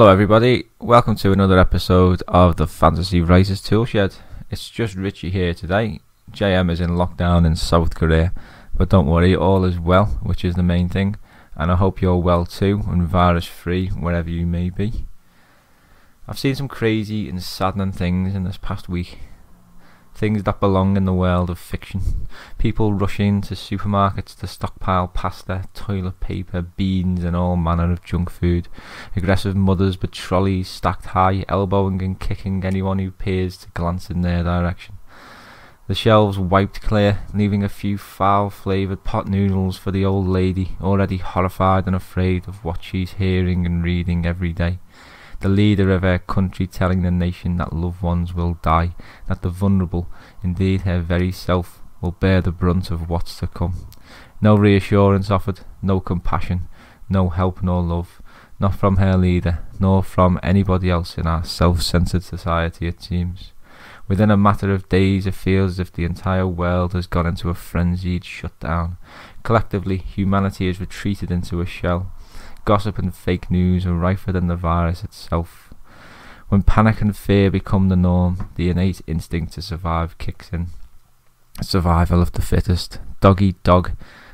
Hello everybody, welcome to another episode of the Fantasy Writers Toolshed. It's just Richie here today. JM is in lockdown in South Korea, but don't worry, all is well, which is the main thing, and I hope you're well too and virus free wherever you may be. I've seen some crazy and saddening things in this past week. Things that belong in the world of fiction. People rushing to supermarkets to stockpile pasta, toilet paper, beans and all manner of junk food. Aggressive mothers with trolleys stacked high, elbowing and kicking anyone who appears to glance in their direction. The shelves wiped clear, leaving a few foul-flavoured pot noodles for the old lady, already horrified and afraid of what she's hearing and reading every day. The leader of her country telling the nation that loved ones will die, that the vulnerable, indeed her very self, will bear the brunt of what's to come. No reassurance offered, no compassion, no help nor love, not from her leader, nor from anybody else in our self-centered society, it seems. Within a matter of days it feels as if the entire world has gone into a frenzied shutdown. Collectively, humanity has retreated into a shell. Gossip and fake news are rifer than the virus itself. When panic and fear become the norm, the innate instinct to survive kicks in. Survival of the fittest, dog eat dog.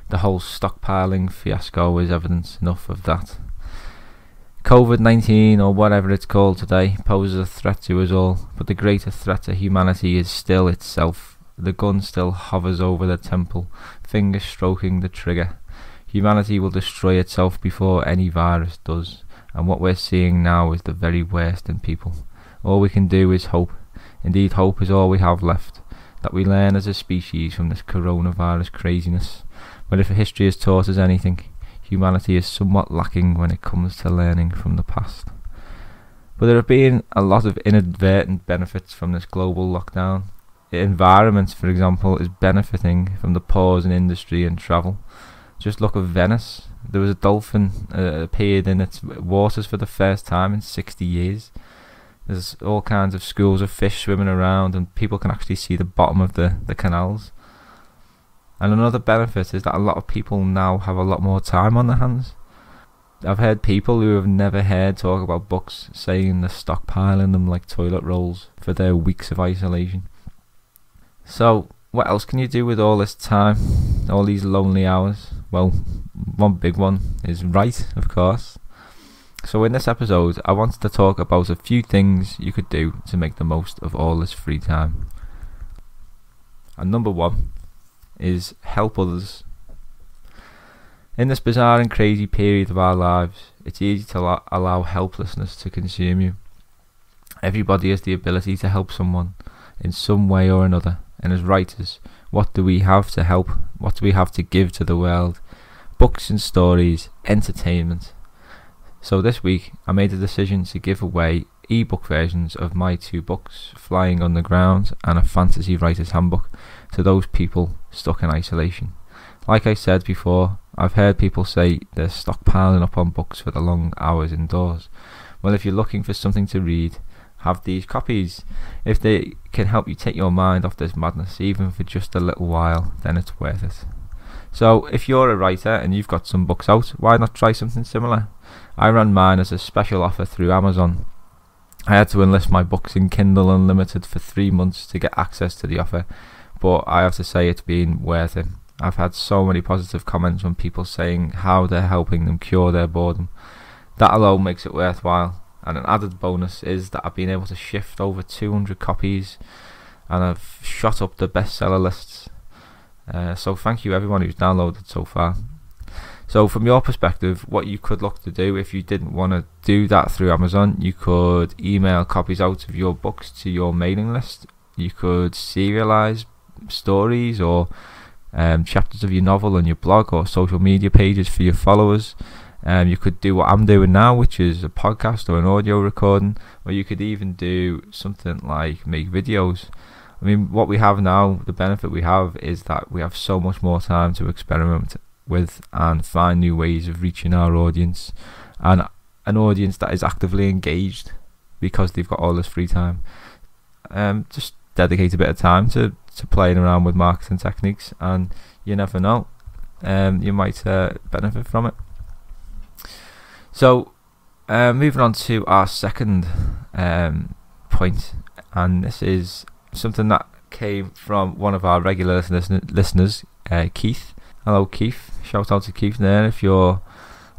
The whole stockpiling fiasco is evidence enough of that. COVID-19, or whatever it's called today, poses a threat to us all, but the greater threat to humanity is still itself. The gun still hovers over the temple, finger stroking the trigger. Humanity will destroy itself before any virus does, and what we're seeing now is the very worst in people. All we can do is hope. Indeed, hope is all we have left, that we learn as a species from this coronavirus craziness. But if history has taught us anything, humanity is somewhat lacking when it comes to learning from the past. But there have been a lot of inadvertent benefits from this global lockdown. The environment, for example, is benefiting from the pause in industry and travel. Just look at Venice. There was a dolphin appeared in its waters for the first time in 60 years. There's all kinds of schools of fish swimming around, and people can actually see the bottom of the canals. And another benefit is that a lot of people now have a lot more time on their hands. I've heard people who have never heard talk about books saying they're stockpiling them like toilet rolls for their weeks of isolation. So, what else can you do with all this time, all these lonely hours? Well, one big one is write, of course. So in this episode, I wanted to talk about a few things you could do to make the most of all this free time. And number one is help others. In this bizarre and crazy period of our lives, it's easy to allow helplessness to consume you. Everybody has the ability to help someone in some way or another. And as writers, what do we have to help? What do we have to give to the world? Books and stories, entertainment. So this week, I made a decision to give away ebook versions of my two books, Flying on the Ground and A Fantasy Writer's Handbook, to those people stuck in isolation. Like I said before, I've heard people say they're stockpiling up on books for the long hours indoors. Well, if you're looking for something to read, have these copies. If they can help you take your mind off this madness, even for just a little while, then it's worth it. So if you're a writer and you've got some books out, why not try something similar? I ran mine as a special offer through Amazon. I had to enlist my books in Kindle Unlimited for 3 months to get access to the offer, but I have to say it's been worth it. I've had so many positive comments from people saying how they're helping them cure their boredom. That alone makes it worthwhile. And an added bonus is that I've been able to shift over 200 copies, and I've shot up the bestseller lists. So thank you everyone who's downloaded so far. So from your perspective, what you could look to do if you didn't want to do that through Amazon, you could email copies out of your books to your mailing list. You could serialize stories or chapters of your novel on your blog or social media pages for your followers. You could do what I'm doing now, which is a podcast or an audio recording, or you could even do something like make videos. I mean, what we have now, the benefit we have is that we have so much more time to experiment with and find new ways of reaching our audience, and an audience that is actively engaged because they've got all this free time. Just dedicate a bit of time to playing around with marketing techniques, and you never know, you might benefit from it. So Moving on to our second point, and this is something that came from one of our regular listeners, Keith. Hello, Keith. Shout out to Keith there if you're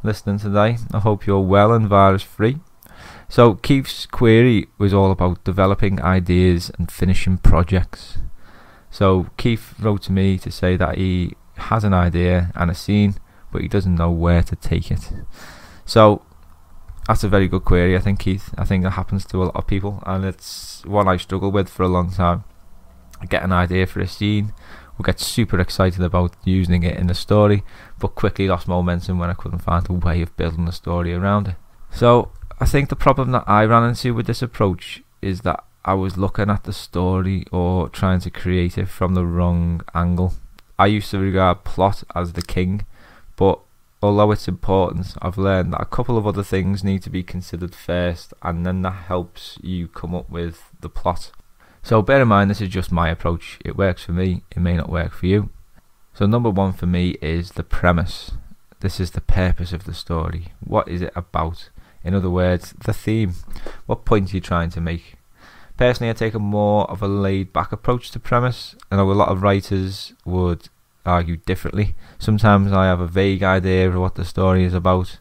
listening today. I hope you're well and virus free. So Keith's query was all about developing ideas and finishing projects. So Keith wrote to me to say that he has an idea and a scene, but he doesn't know where to take it. So that's a very good query, I think, Keith. I think that happens to a lot of people, and it's one I struggle with for a long time. I get an idea for a scene, we'll get super excited about using it in the story, but quickly lost momentum when I couldn't find a way of building a story around it. So I think the problem that I ran into with this approach is that I was looking at the story or trying to create it from the wrong angle. I used to regard plot as the king, but although it's important, I've learned that a couple of other things need to be considered first, and then that helps you come up with the plot. So bear in mind, this is just my approach. It works for me, it may not work for you. So number one for me is the premise. This is the purpose of the story. What is it about? In other words, the theme. What point are you trying to make? Personally, I take a more of a laid-back approach to premise. I know a lot of writers would argue differently. Sometimes I have a vague idea of what the story is about.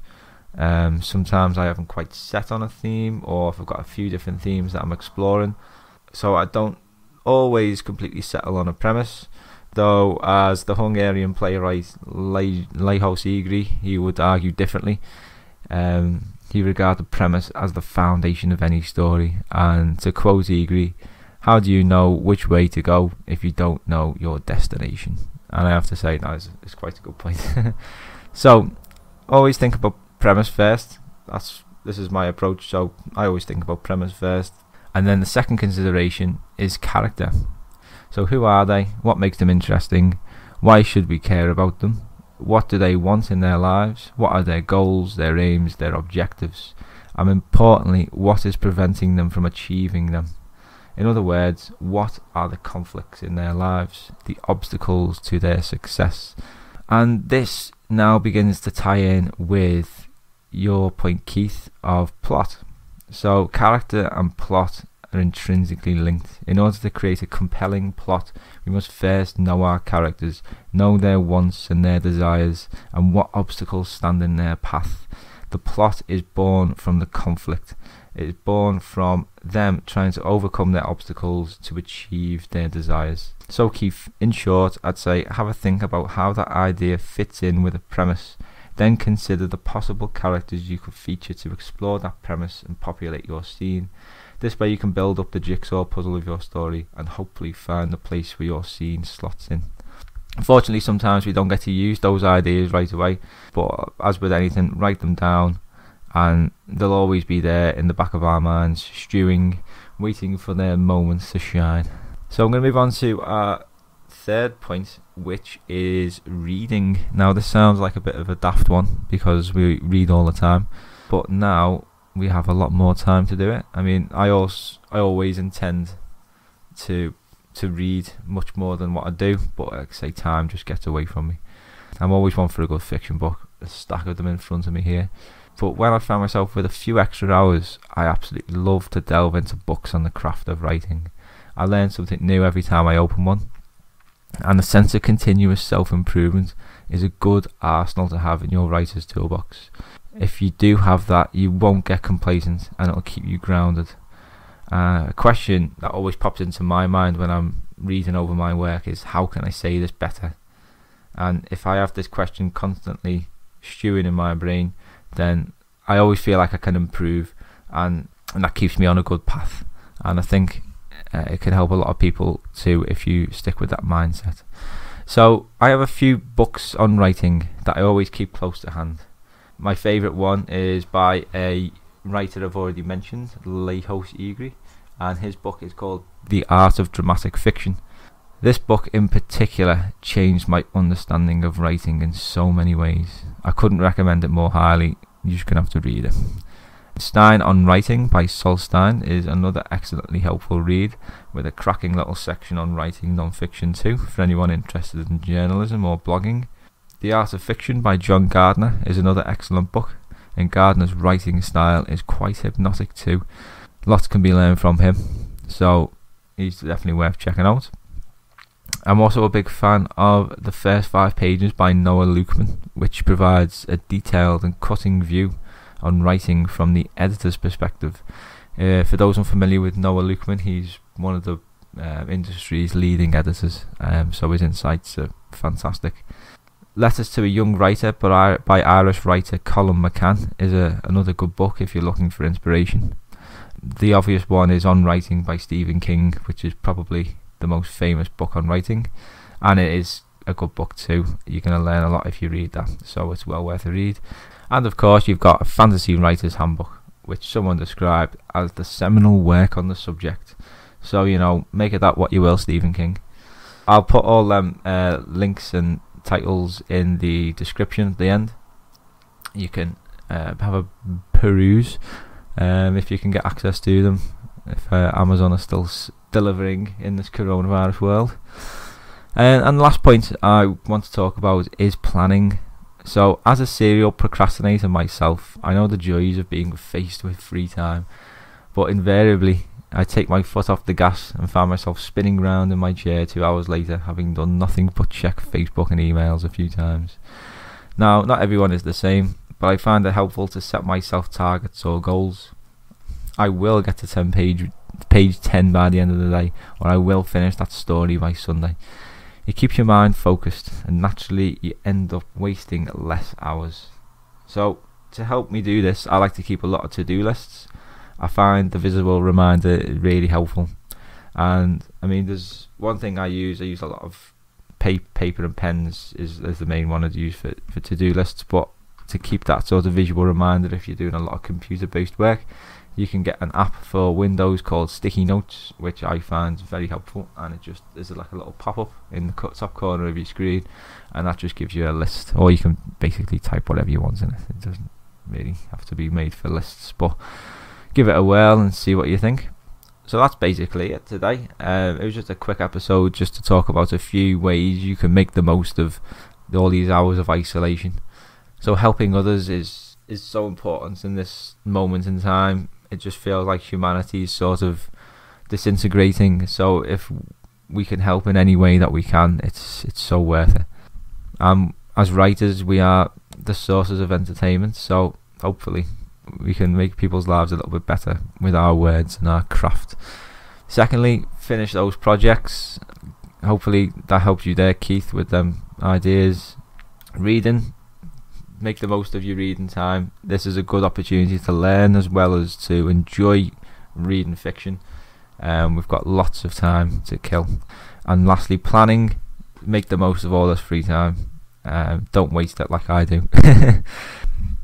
Sometimes I haven't quite set on a theme, or if I've got a few different themes that I'm exploring. So I don't always completely settle on a premise. Though, as the Hungarian playwright Lajos Egri, he would argue differently. He regarded the premise as the foundation of any story, and to quote Egri, how do you know which way to go if you don't know your destination? And I have to say that is quite a good point. So always think about premise first. This is my approach, so I always think about premise first, and then the second consideration is character. So who are they? What makes them interesting? Why should we care about them? What do they want in their lives? What are their goals, their aims, their objectives? And importantly, what is preventing them from achieving them? In other words, what are the conflicts in their lives, the obstacles to their success? And this now begins to tie in with your point, Keith, of plot. So character and plot are intrinsically linked. In order to create a compelling plot, we must first know our characters, know their wants and their desires, and what obstacles stand in their path. The plot is born from the conflict. It is born from them trying to overcome their obstacles to achieve their desires. So Keith, in short, I'd say have a think about how that idea fits in with a premise. Then consider the possible characters you could feature to explore that premise and populate your scene. This way you can build up the jigsaw puzzle of your story and hopefully find the place where your scene slots in. Unfortunately, sometimes we don't get to use those ideas right away, but as with anything, write them down and they'll always be there in the back of our minds, stewing, waiting for their moments to shine. So I'm going to move on to our third point, which is reading. Now this sounds like a bit of a daft one because we read all the time, but now we have a lot more time to do it. I mean, I always intend to read much more than what I do, but like I say, time just gets away from me. I'm always one for a good fiction book, a stack of them in front of me here. But when I find myself with a few extra hours, I absolutely love to delve into books on the craft of writing. I learn something new every time I open one, and a sense of continuous self-improvement is a good arsenal to have in your writer's toolbox. If you do have that, you won't get complacent and it'll keep you grounded. A question that always pops into my mind when I'm reading over my work is, how can I say this better? And if I have this question constantly stewing in my brain, then I always feel like I can improve, and that keeps me on a good path. And I think it can help a lot of people too if you stick with that mindset. So I have a few books on writing that I always keep close to hand. My favourite one is by a writer I've already mentioned, Lajos Egri, and his book is called The Art of Dramatic Fiction. This book in particular changed my understanding of writing in so many ways. I couldn't recommend it more highly. You're just going to have to read it. Stein on Writing by Stein is another excellently helpful read, with a cracking little section on writing non-fiction too, for anyone interested in journalism or blogging. The Art of Fiction by John Gardner is another excellent book. and Gardner's writing style is quite hypnotic too. Lots can be learned from him, so he's definitely worth checking out. I'm also a big fan of the first 5 pages by Noah Lukeman, which provides a detailed and cutting view on writing from the editor's perspective. For those unfamiliar with Noah Lukeman, he's one of the industry's leading editors, so his insights are fantastic. Letters to a Young Writer by Irish writer Colin McCann is another good book if you're looking for inspiration. The obvious one is On Writing by Stephen King, which is probably the most famous book on writing, and it is a good book too. You're going to learn a lot if you read that, so it's well worth a read. And of course you've got A Fantasy Writer's Handbook, which someone described as the seminal work on the subject. So, you know, make it that what you will, Stephen King. I'll put all them links and titles in the description at the end. You can have a peruse if you can get access to them, if Amazon are still delivering in this coronavirus world. And the last point I want to talk about is planning. So as a serial procrastinator myself, I know the joys of being faced with free time, but invariably I take my foot off the gas and find myself spinning round in my chair 2 hours later, having done nothing but check Facebook and emails a few times. Now, not everyone is the same, but I find it helpful to set myself targets or goals. I will get to page 10 by the end of the day, or I will finish that story by Sunday. It keeps your mind focused, and naturally you end up wasting less hours. So to help me do this, I like to keep a lot of to-do lists. I find the visual reminder really helpful, and I mean, there's one thing I use a lot of paper and pens is the main one I'd use for to-do lists, but to keep that sort of visual reminder, if you're doing a lot of computer-based work, you can get an app for Windows called Sticky Notes, which I find very helpful, and it just is like a little pop-up in the top corner of your screen, and that just gives you a list, or you can basically type whatever you want in it. It doesn't really have to be made for lists, but give it a whirl and see what you think. So that's basically it today. It was just a quick episode just to talk about a few ways you can make the most of all these hours of isolation. So helping others is so important in this moment in time. It just feels like humanity is sort of disintegrating, so if we can help in any way that we can, it's so worth it. As writers, we are the sources of entertainment, so hopefully we can make people's lives a little bit better with our words and our craft. Secondly, finish those projects. Hopefully that helps you there, Keith, with them ideas. Reading, make the most of your reading time. This is a good opportunity to learn as well as to enjoy reading fiction. We've got lots of time to kill. And lastly, planning. Make the most of all this free time. Don't waste it like I do.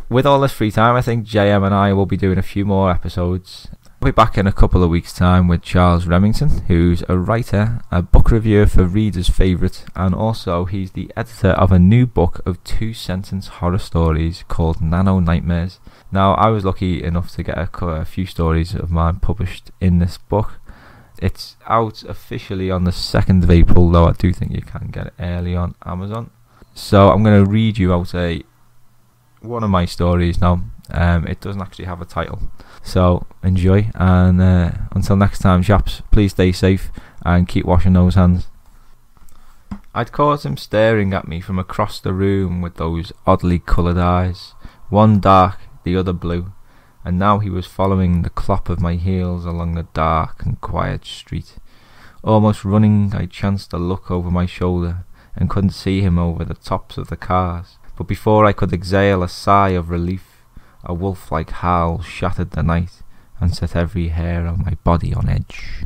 With all this free time, I think JM and I will be doing a few more episodes. We'll be back in a couple of weeks' time with Charles Remington, who's a writer, a book reviewer for Reader's Favourite, and also he's the editor of a new book of 2-sentence horror stories called Nano Nightmares. Now, I was lucky enough to get a few stories of mine published in this book. It's out officially on the 2nd of April, though I do think you can get it early on Amazon. So I'm going to read you out one of my stories now. It doesn't actually have a title, so enjoy, and until next time, chaps, please stay safe and keep washing those hands. I'd caught him staring at me from across the room with those oddly coloured eyes, one dark, the other blue, and now he was following the clop of my heels along the dark and quiet street. Almost running, I chanced to look over my shoulder and couldn't see him over the tops of the cars. But before I could exhale a sigh of relief, a wolf-like howl shattered the night and set every hair on my body on edge.